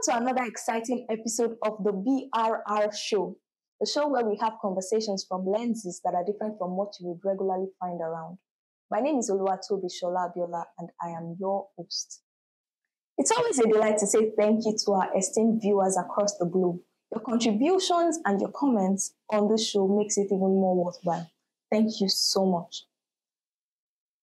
Welcome to another exciting episode of the BRR Show, the show where we have conversations from lenses that are different from what you would regularly find around. My name is Oluwatobi Shola Abiola, and I am your host. It's always a delight to say thank you to our esteemed viewers across the globe. Your contributions and your comments on this show makes it even more worthwhile. Thank you so much.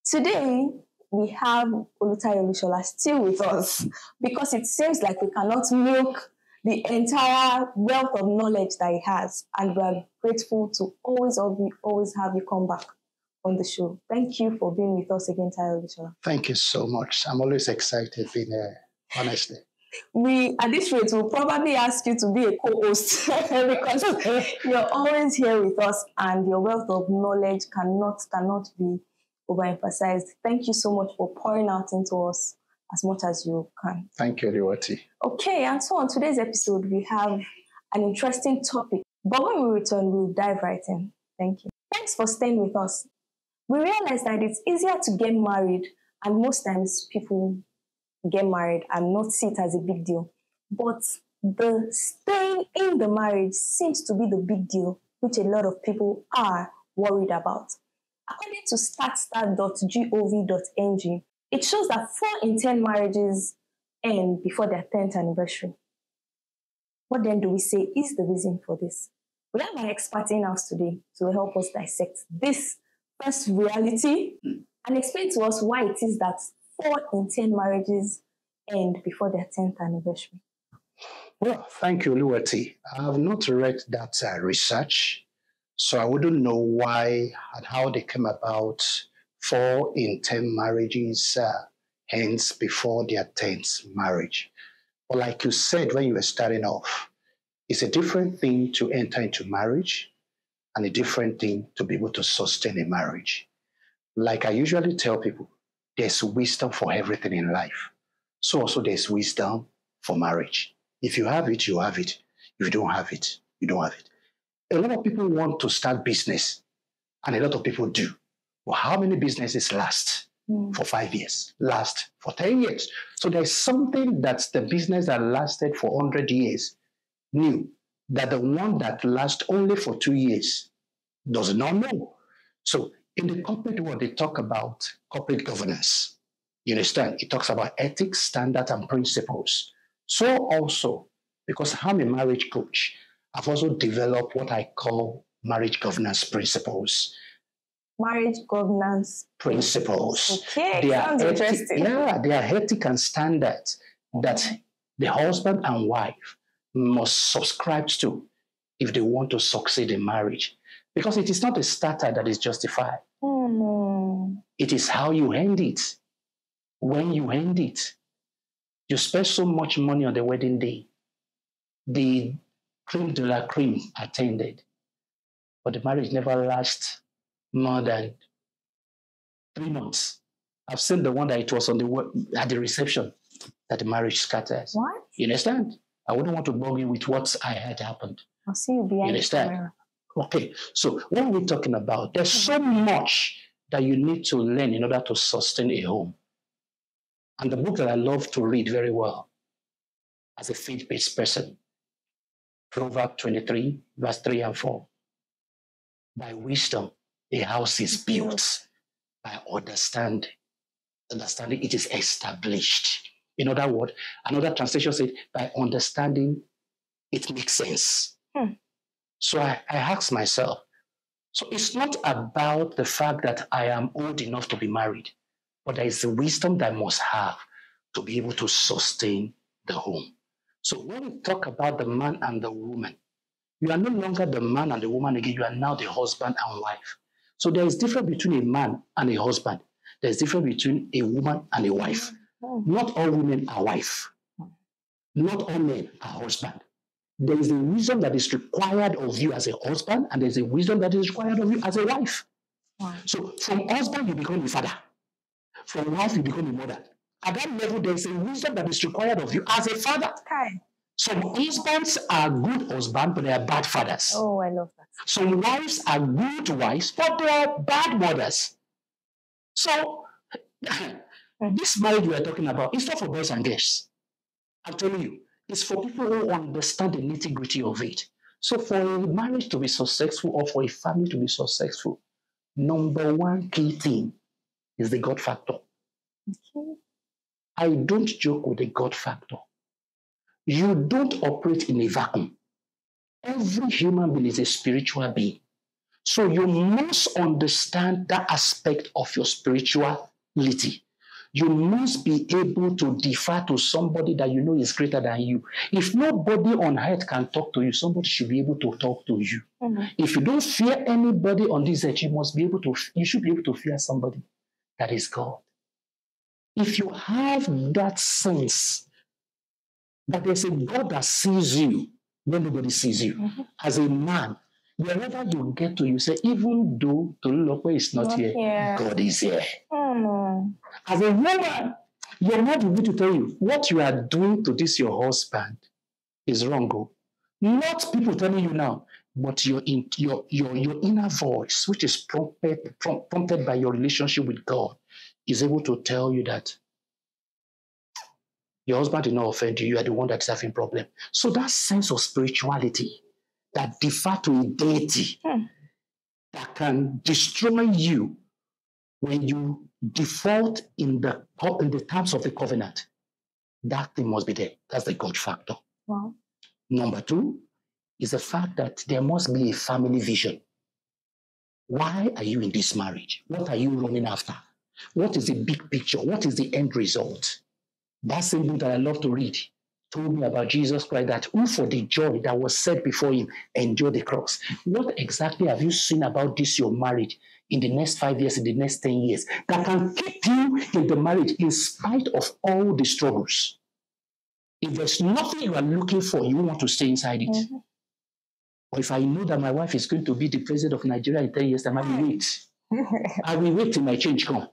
Today, we have Olutayo Olushola still with us because it seems like we cannot milk the entire wealth of knowledge that he has, and we are grateful to always have you come back on the show. Thank you for being with us again, Tayo Olushola. Thank you so much. I'm always excited being here, honestly. We, at this rate, will probably ask you to be a co-host because you're always here with us and your wealth of knowledge cannot be overemphasized. Thank you so much for pouring out into us as much as you can. Thank you, Liwati. Okay, and so on today's episode, we have an interesting topic. But when we return, we'll dive right in. Thank you. Thanks for staying with us. We realize that it's easier to get married, and most times people get married and not see it as a big deal. But the staying in the marriage seems to be the big deal, which a lot of people are worried about. According to statstat.gov.ng, it shows that 4 in 10 marriages end before their 10th anniversary. What then do we say is the reason for this? We have an expert in house today to help us dissect this first reality and explain to us why it is that 4 in 10 marriages end before their 10th anniversary. Well, thank you, Liwati. I have not read that research, so I wouldn't know why and how they came about 4 in 10 marriages ends before their 10th marriage. But like you said when you were starting off, it's a different thing to enter into marriage and a different thing to be able to sustain a marriage. Like I usually tell people, there's wisdom for everything in life. So also there's wisdom for marriage. If you have it, you have it. If you don't have it, you don't have it. A lot of people want to start business, and a lot of people do. Well, how many businesses last for 5 years? Last for 10 years? So there's something that's the business that lasted for 100 years knew that the one that lasts only for 2 years does not know. So in the corporate world, they talk about corporate governance. You understand? It talks about ethics, standards, and principles. So also, because I'm a marriage coach, I've also developed what I call marriage governance principles. Marriage governance principles. Okay, sounds interesting. Yeah, they are ethics and standards that the husband and wife must subscribe to if they want to succeed in marriage. Because it is not a starter that is justified. It is how you end it. When you end it, you spend so much money on the wedding day. The creme de la creme attended, but the marriage never lasts more than 3 months. I've seen the one that it was on at the reception that the marriage scatters. What? You understand? I wouldn't want to bug you with what I had happened. I'll see you behind the camera. Okay, so what are we talking about? There's so much that you need to learn in order to sustain a home. And the book that I love to read very well as a faith-based person, Proverbs 23, verse 3 and 4. By wisdom, a house is built. By understanding it is established. In other words, another translation said, by understanding, it makes sense. So I asked myself, so it's not about the fact that I am old enough to be married, but there is the wisdom that I must have to be able to sustain the home. So when we talk about the man and the woman, you are no longer the man and the woman again, you are now the husband and wife. So there is difference between a man and a husband. There is difference between a woman and a wife. Not all women are wife. Not all men are husband. There is a wisdom that is required of you as a husband, and there is a wisdom that is required of you as a wife. So from husband, you become a father. From wife, you become a mother. At that level, there is a wisdom that is required of you as a father. Some husbands are good husbands, but they are bad fathers. Oh, I love that. Some wives are good wives, but they are bad mothers. So this marriage we are talking about is not for boys and girls. I'm telling you, It's for people who understand the nitty-gritty of it. So for a marriage to be successful or for a family to be successful, number one key thing is the God factor. Okay. I don't joke with the God factor. You don't operate in a vacuum. Every human being is a spiritual being. So you must understand that aspect of your spirituality. You must be able to defer to somebody that you know is greater than you. If nobody on earth can talk to you, somebody should be able to talk to you. Mm-hmm. If you don't fear anybody on this earth, you should be able to fear somebody that is God. If you have that sense that there's a God that sees you when nobody sees you, mm-hmm. As a man, wherever you get to, you say, even though Tolulope is not here, God is here. Mm. As a woman, your man will need to tell you what you are doing to this your husband is wrong. Go. Not people telling you now, but your inner voice, which is prompted by your relationship with God, is able to tell you that your husband did not offend you. You are the one that's having problem. So that sense of spirituality that differ to a deity that can destroy you when you default in the terms of the covenant, that thing must be there. That's the God factor. Wow. Number two is the fact that there must be a family vision. Why are you in this marriage? What are you running after? What is the big picture? What is the end result? That same book that I love to read told me about Jesus Christ, that who for the joy that was set before him endured the cross. What exactly have you seen about this, your marriage, in the next 5 years, in the next 10 years, that can keep you in the marriage in spite of all the struggles? If there's nothing you are looking for, you want to stay inside it. Mm-hmm. Or if I know that my wife is going to be the president of Nigeria in 10 years, I will wait. I will wait till my change comes.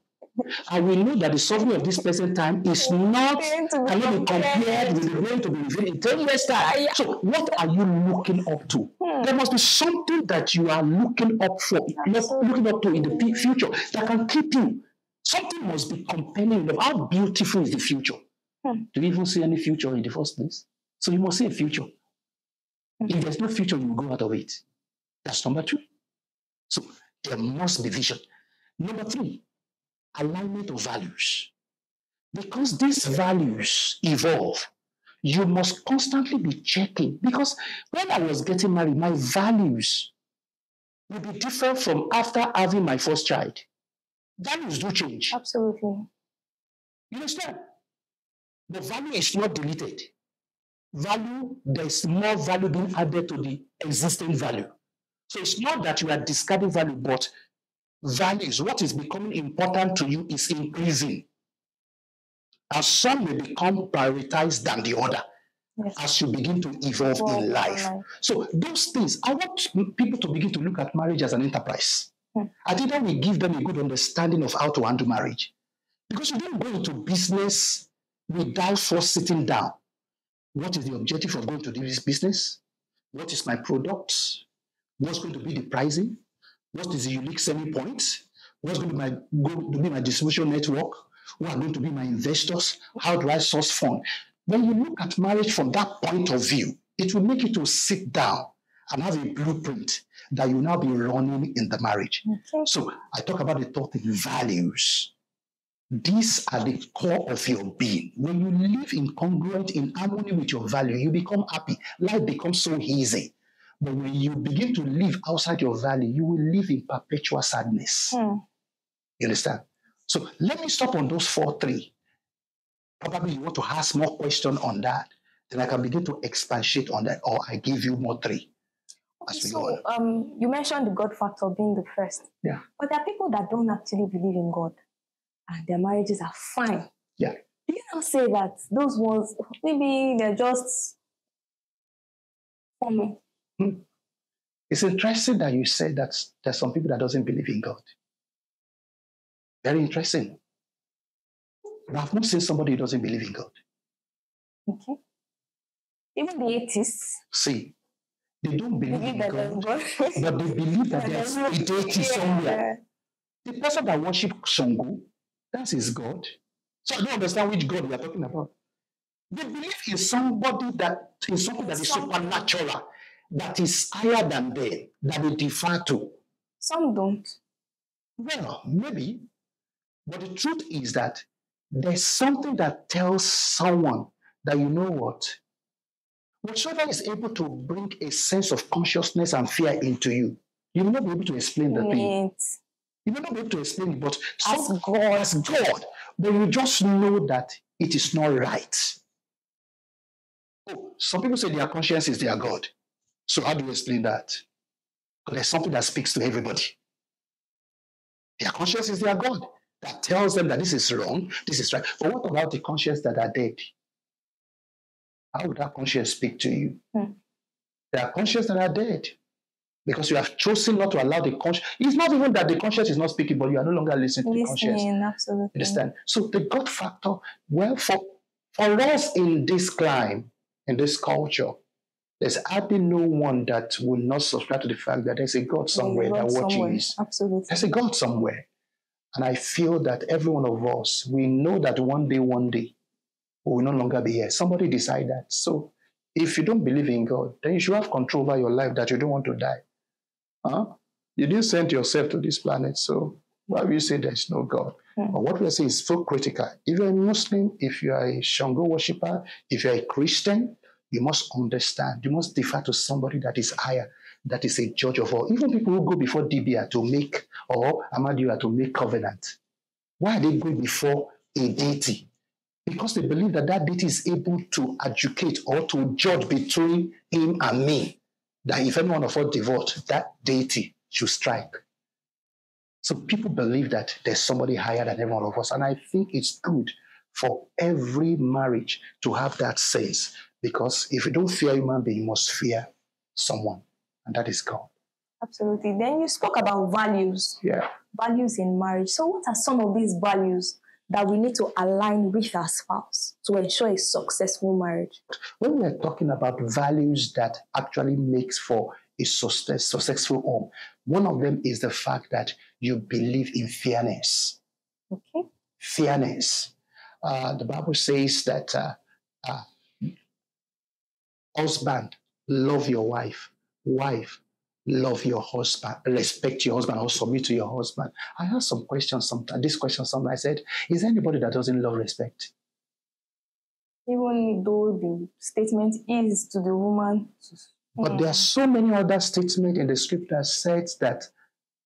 I will know that the suffering of this present time is not cannot be compared with the going to be revealed in 10 years' time. So what are you looking up to? There must be something that you are looking up for, looking up to in the future that can keep you. Something must be compelling. How beautiful is the future? Do you even see any future in the first place? So you must see a future. If there's no future, you will go out of it. That's number two. So there must be vision. Number three, alignment of values. Because these values evolve, you must constantly be checking. Because when I was getting married, my values will be different from after having my first child. Values do change. Absolutely. You understand? The value is not deleted. There's more value being added to the existing value. So it's not that you are discarding value, but values, what is becoming important to you is increasing. And some may become prioritized than the other as you begin to evolve in life. So those things, I want people to begin to look at marriage as an enterprise. I think that will give them a good understanding of how to handle marriage. Because you don't go into business without first sitting down. What is the objective of going to do this business? What is my product? What's going to be the pricing? What is the unique selling point? What's going to be my distribution network? Who are going to be my investors? How do I source funds? When you look at marriage from that point of view, it will make you to sit down and have a blueprint that you will now be running in the marriage. Okay. So I talk about the third thing, values. These are the core of your being. When you live in congruent, in harmony with your value, you become happy. Life becomes so easy. But when you begin to live outside your value, you will live in perpetual sadness. You understand? So let me stop on those 3. Probably you want to ask more questions on that. Then I can begin to expatiate on that, or I give you more 3. So you mentioned the God factor being the first. Yeah. But there are people that don't actually believe in God, and their marriages are fine. Yeah. Do you not say that those ones, maybe they're just for me? It's interesting that you said that there's some people that doesn't believe in God. Very interesting. But I've not seen somebody who doesn't believe in God. Okay. Even the atheists. See, they don't believe in God, but they believe that there's a deity somewhere. The person that worships Shango, that's his God. So I don't understand which God we are talking about. They believe in somebody that is something that is supernatural, that is higher than them, that they defer to. Some don't. Well, maybe, but the truth is that there's something that tells someone that you know what? Whatsoever is able to bring a sense of consciousness and fear into you, you will not be able to explain the thing. You will not be able to explain it, but as God, but you just know that it is not right. Oh, some people say their conscience is their God. So how do you explain that? Because there's something that speaks to everybody. Their conscience is their God that tells them that this is wrong, this is right. But what about the conscience that are dead? How would that conscience speak to you? There are consciences that are dead because you have chosen not to allow the conscience. It's not even that the conscience is not speaking, but you are no longer listening to the conscience. Absolutely. Understand? So the God factor, well, for us in this climb, in this culture, there's hardly no one that will not subscribe to the fact that there's a God somewhere that watches. Absolutely. There's a God somewhere. And I feel that every one of us, we know that one day, we will no longer be here. Somebody decide that. So if you don't believe in God, then you should have control over your life that you don't want to die. You didn't send yourself to this planet, so why will you say there's no God? But what we say is so critical. If you're a Muslim, if you are a Shango worshiper, if you're a Christian, you must understand. You must defer to somebody that is higher, that is a judge of all. Even people who go before Dibia to make, or Amadioha to make covenant. Why are they going before a deity? Because they believe that that deity is able to educate or to judge between him and me. That if any one of us divorce, that deity should strike. So people believe that there's somebody higher than every one of us. And I think it's good for every marriage to have that sense. Because if you don't fear human being, you must fear someone. And that is God. Absolutely. Then you spoke about values. Yeah. Values in marriage. So what are some of these values that we need to align with our spouse to ensure a successful marriage? When we are talking about values that actually makes for a successful home, one of them is the fact that you believe in fairness. Okay. Fairness. The Bible says that husband, love your wife. Wife, love your husband. Respect your husband or submit to your husband. I asked some questions sometimes. This question sometimes I said, is there anybody that doesn't love respect? Even though the statement is to the woman. But there are so many other statements in the scripture that says that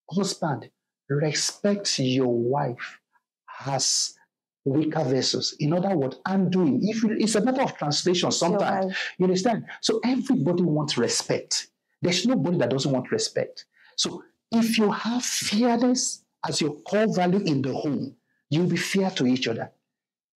husband, respect your wife as weaker vessels. In other words, undoing. It's a matter of translation sometimes. You understand? So everybody wants respect. There's nobody that doesn't want respect. So if you have fairness as your core value in the home, you'll be fair to each other.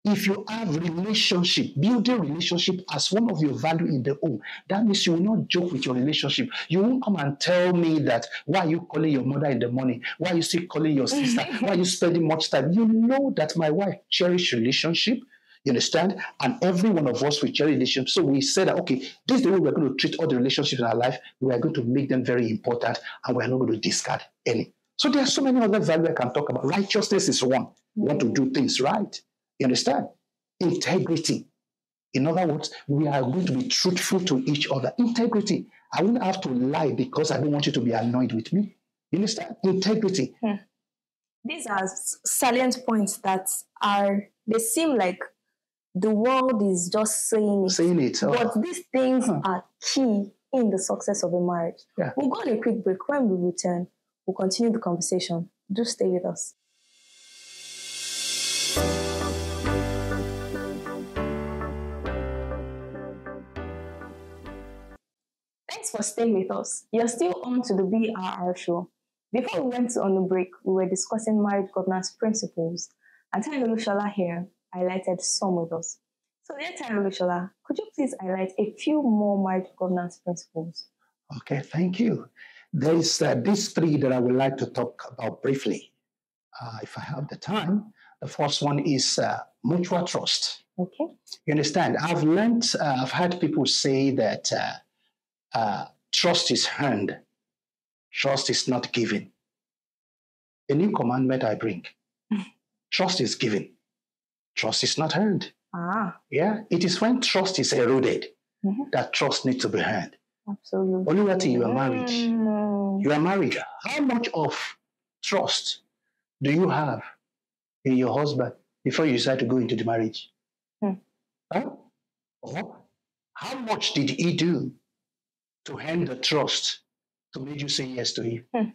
If you have relationship, building relationship as one of your value in the home, that means you will not joke with your relationship. You won't come and tell me that, why are you calling your mother in the morning? Why are you still calling your sister? Why are you spending much time? You know that my wife cherishes relationship. You understand? And every one of us will cherish relationship. So we said that, okay, this is the way we're going to treat all the relationships in our life. We are going to make them very important and we're not going to discard any. So there are so many other values I can talk about. Righteousness is one. We want to do things right. You understand? Integrity. In other words, we are going to be truthful to each other. Integrity. I won't have to lie because I don't want you to be annoyed with me. You understand? Integrity. These are salient points that they seem like the world is just saying it. But these things are key in the success of a marriage. Yeah. We'll go on a quick break. When we return, we'll continue the conversation. Do stay with us. Thanks for staying with us. You're still on to the BRR Show. Before we went on the break, we were discussing marriage governance principles, and Tanya Lushola here highlighted some with us. So, dear Tanya Lushola, could you please highlight a few more marriage governance principles? Okay, thank you. There is these three that I would like to talk about briefly, if I have the time. The first one is mutual trust. Okay. You understand? I've had people say that trust is earned, trust is not given. A new commandment I bring. Trust is given, trust is not earned. Yeah, it is when trust is eroded Mm-hmm. that trust needs to be earned. Absolutely. Oluwati, you are married. Mm. You are married. How much of trust do you have in your husband before you decide to go into the marriage? Hmm. Huh? Or how much did he do to earn the trust to make you say yes to him? Hmm.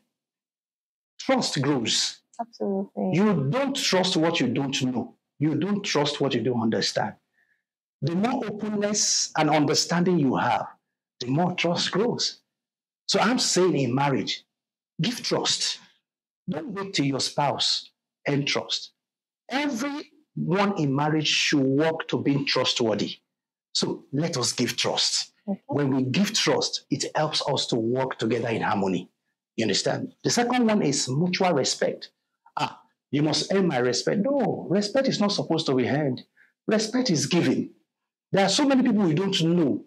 Trust grows. Absolutely. You don't trust what you don't know. You don't trust what you don't understand. The more openness and understanding you have, the more trust grows. So I'm saying in marriage, give trust. Don't wait till your spouse and trust. Everyone in marriage should work to being trustworthy. So let us give trust. Okay. When we give trust, it helps us to work together in harmony. You understand? The second one is mutual respect. You must earn my respect. No, respect is not supposed to be earned. Respect is given. There are so many people we don't know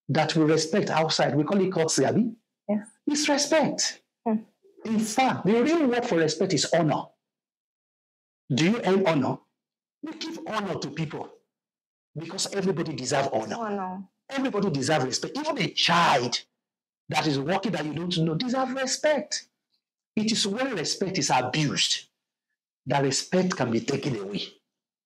that we respect outside. We call it courtesy, abi? Yes. It's respect. Hmm. In fact, the real word for respect is honor. Do you earn honor? We give honor to people because everybody deserves honor. Oh, no. Everybody deserves respect. Even a child that is walking that you don't know deserves respect. It is when respect is abused that respect can be taken away.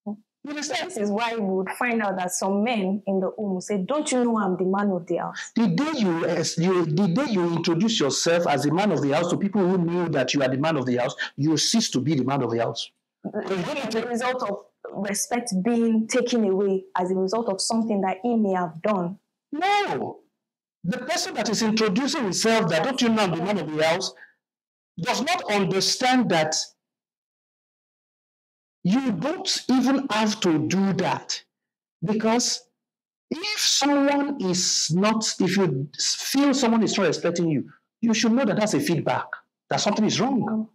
You understand? This is why we would find out that some men in the home say, "Don't you know I'm the man of the house?" The day you introduce yourself as the man of the house to people who know that you are the man of the house, you cease to be the man of the house. As a result of respect being taken away as a result of something that he may have done. No. The person that is introducing himself that don't you know I'm the man of the house does not understand that you don't even have to do that. Because if someone is not, if you feel someone is not respecting you, you should know that that's a feedback, that something is wrong.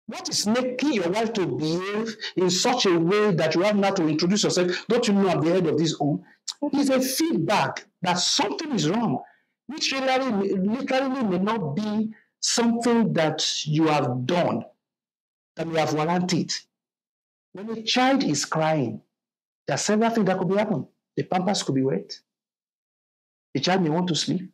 What is making your wife to behave in such a way that you have now to introduce yourself, don't you know I'm the head of this home, is a feedback that something is wrong, which literally may not be something that you have done, that you have warranted. When a child is crying, there are several things that could be happening. The pampers could be wet. The child may want to sleep.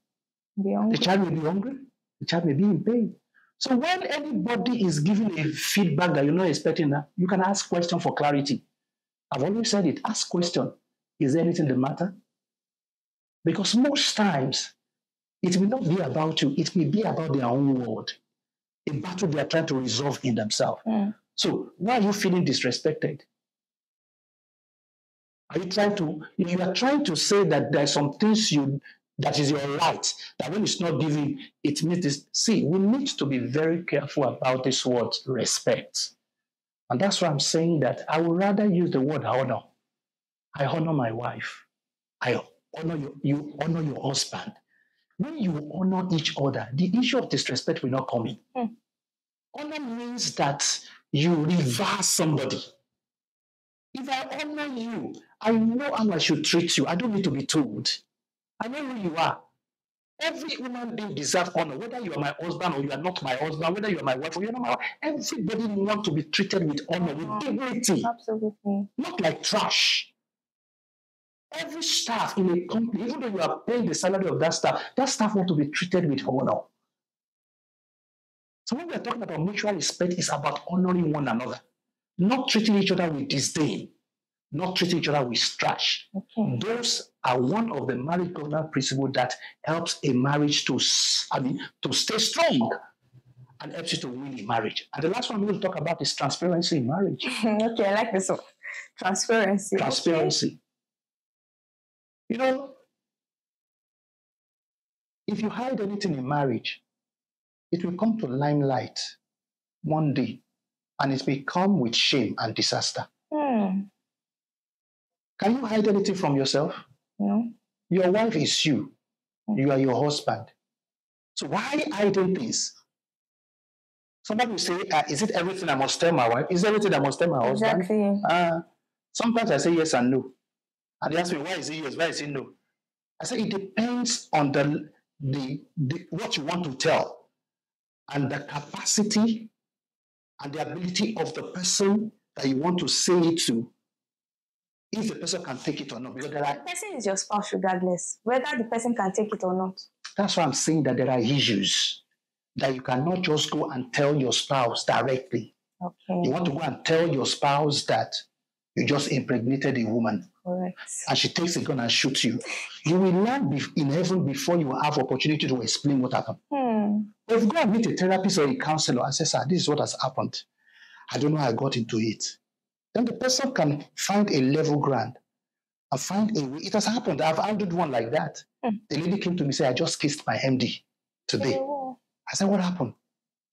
The child may be hungry. The child may be in pain. So when anybody is giving a feedback that you're not expecting, you can ask question for clarity. I've always said it. Ask question. Is there anything the matter? Because most times, it may not be about you. It may be about their own world. A battle they are trying to resolve in themselves. So why are you feeling disrespected? Are you trying to, if you are trying to say that there are some things that is your right, that when it's not given, it means this. See, we need to be very careful about this word respect. And that's why I'm saying that I would rather use the word honor. I honor my wife. I honor you honor your husband. When you honor each other, the issue of disrespect will not come in. Honor means that you reverse somebody. If I honor you, I know how I should treat you. I don't need to be told. I know who you are. Every human being deserves honor, whether you are my husband or you are not my husband, whether you are my wife or you are not my wife. Everybody wants to be treated with honor, with dignity. Absolutely. Not like trash. Every staff in a company, even though you are paying the salary of that staff wants to be treated with honor. So when we are talking about mutual respect, it's about honoring one another, not treating each other with disdain, not treating each other with trash. Okay. Those are one of the marriage governance principles that helps a marriage to stay strong and helps you to win in marriage. And the last one we will talk about is transparency in marriage. Okay, I like this one. Transparency. Transparency. Okay. You know, if you hide anything in marriage, it will come to limelight one day and it may come with shame and disaster. Can you hide anything from yourself? No. Your wife is you. You are your husband. So why hiding things? Somebody will say, is it everything I must tell my wife? Is it everything I must tell my husband? Exactly. Sometimes I say yes and no. And they ask me, why is it yes? Why is it no? I say, it depends on what you want to tell and the capacity and the ability of the person that you want to say it to if the person can take it or not. Because there The are, person is your spouse regardless, whether the person can take it or not. that's why I'm saying that there are issues that you cannot just go and tell your spouse directly. Okay. You want to go and tell your spouse that you just impregnated a woman. Correct. And she takes a gun and shoots you. You will learn in heaven before you have opportunity to explain what happened. But if you go and meet a therapist or a counselor and say, sir, this is what has happened. I don't know how I got into it. Then the person can find a level ground and find a way. It has happened. I've handled one like that. The lady came to me and said, I just kissed my MD today. I said, what happened?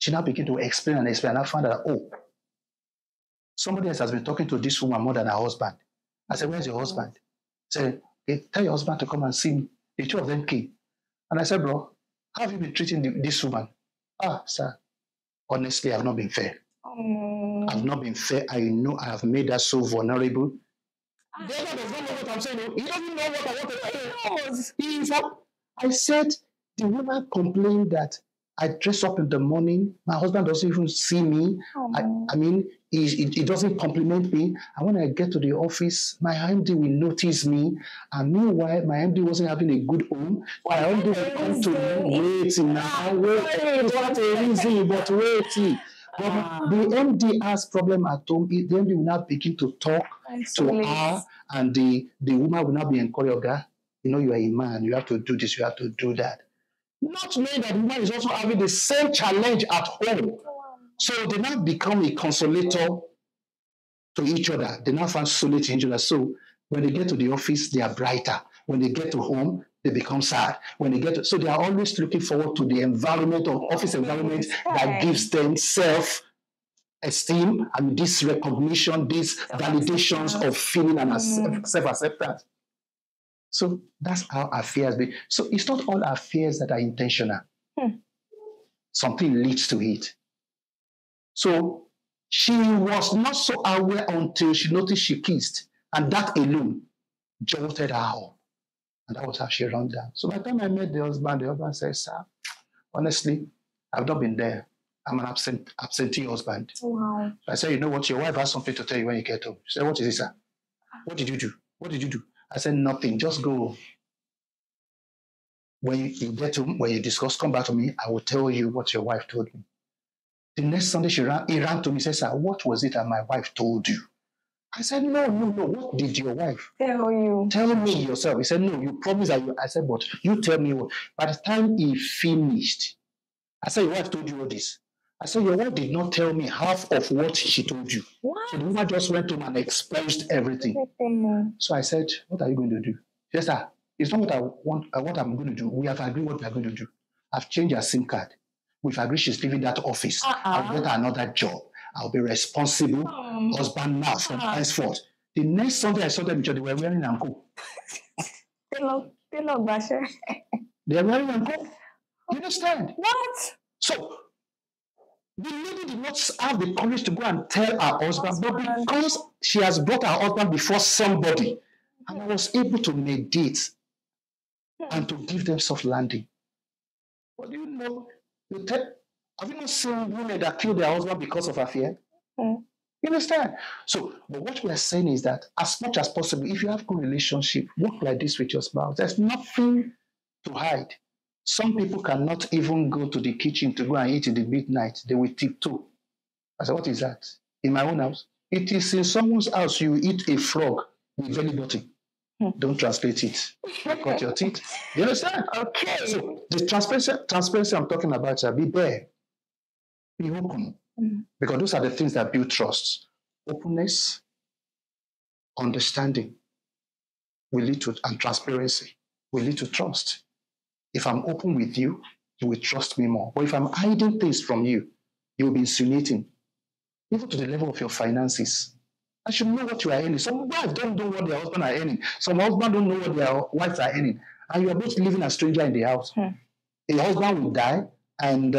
She now began to explain and explain. And I found out, oh, somebody else has been talking to this woman more than her husband. I said, where's your husband? He said, hey, tell your husband to come and see me. The two of them came. And I said, bro, how have you been treating this woman? Ah, sir, honestly, I've not been fair. I've not been fair. I know I have made her so vulnerable. The other does not know what I'm saying. He doesn't know what I want to say. I said, the woman complained that I dress up in the morning. My husband doesn't even see me. I mean, he doesn't compliment me. And when I get to the office, my MD will notice me. And meanwhile, my MD wasn't having a good home. My MD will come to me, waiting. It's not a reason, but waiting. But the MD has problem at home. The MD will now begin to talk to her, and the woman will now be encouraged. You know, you are a man. You have to do this. You have to do that. Not knowing that the woman is also having the same challenge at home. So they now become a consolator to each other. They now find solace in each other. So when they get to the office, they are brighter. When they get to home, they become sad. When they get to, so they are always looking forward to the environment of office environment that gives them self-esteem and this recognition, these validations of feeling and self-acceptance. So that's how affairs be. So it's not all affairs that are intentional. Something leads to it. So she was not so aware until she noticed she kissed, and that alone jolted her up. And that was how she ran down. So by the time I met the husband said, sir, honestly, I've not been there. I'm an absentee husband. Wow. So I said, you know what? Your wife has something to tell you when you get home. She said, what is it, sir? What did you do? What did you do? I said, nothing. Just go. When you get home, when you discuss, come back to me. I will tell you what your wife told me. The next Sunday, he ran to me and said, sir, what was it that my wife told you? I said, no. What did your wife tell you? Tell me yourself. He said, no, you promised that you. I said, but you tell me what. By the time he finished, I said, your wife told you all this. I said, your wife did not tell me half of what she told you. What? So the woman just went home and exposed everything. So I said, what are you going to do? Yes, sir. It's not what I want, what I'm going to do. We have agreed what we are going to do. I've changed her SIM card. We've agreed she's leaving that office. I'll get her another job. I'll be responsible husband now from henceforth. The next Sunday I saw them, they were wearing anko. They are wearing anko. You understand? What? So the lady did not have the courage to go and tell her husband, but because she has brought her husband before somebody, and I was able to mediate and to give them soft landing. But you know, have you not seen women that kill their husband because of affair? You understand? So, but what we are saying is that as much as possible, if you have good relationship, work like this with your spouse. There's nothing to hide. Some people cannot even go to the kitchen to go and eat in the midnight. They will tiptoe. I said, what is that? In my own house. It is in someone's house you eat a frog with belly button. Don't translate it. Cut your teeth. You understand? Okay. So the transparency I'm talking about, be there. Be open. Because those are the things that build trust. Openness, understanding will lead to, and transparency will lead to trust. If I'm open with you, you will trust me more. But if I'm hiding things from you, you will be insinuating, even to the level of your finances. I should know what you are earning. Some wives don't know what their husband are earning. Some husbands don't know what their wives are earning. And you are both living a stranger in the house. A husband will die, and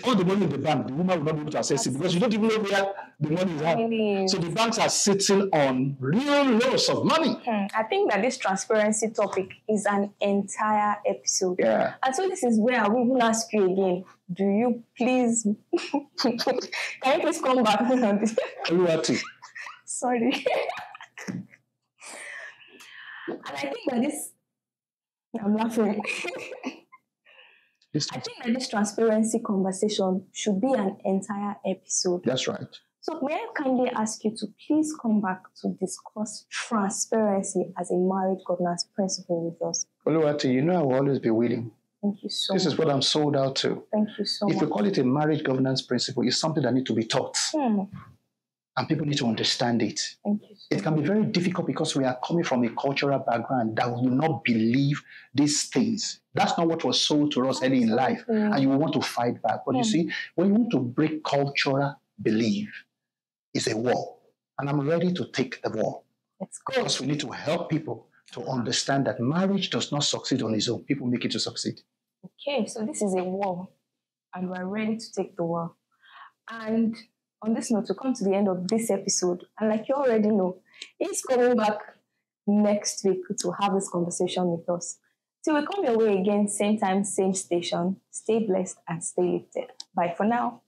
all the money in the bank, the woman will not be able to access it because you don't even know where the money is at. So the banks are sitting on real loads of money. I think that this transparency topic is an entire episode. Yeah. And so this is where I will even ask you again. Do you please, can you please come back? Sorry. And I think that this, I'm laughing. I think that this transparency conversation should be an entire episode. That's right. So may I kindly ask you to please come back to discuss transparency as a marriage governance principle with us. Oluwati, you know I will always be willing. Thank you so much. This is what I'm sold out to. Thank you so much. If we call it a marriage governance principle, it's something that needs to be taught. And people need to understand it. Thank you. It can be very difficult because we are coming from a cultural background that will not believe these things. That's not what was sold to us early in life. And you want to fight back. But you see, when you want to break cultural belief, it's a war. And I'm ready to take the war. Let's go. Because we need to help people to understand that marriage does not succeed on its own. People make it to succeed. Okay, so this is a war. And we're ready to take the war. And on this note, to come to the end of this episode, and like you already know, he's coming back next week to have this conversation with us. Till we come your way again, same time, same station. Stay blessed and stay lifted. Bye for now.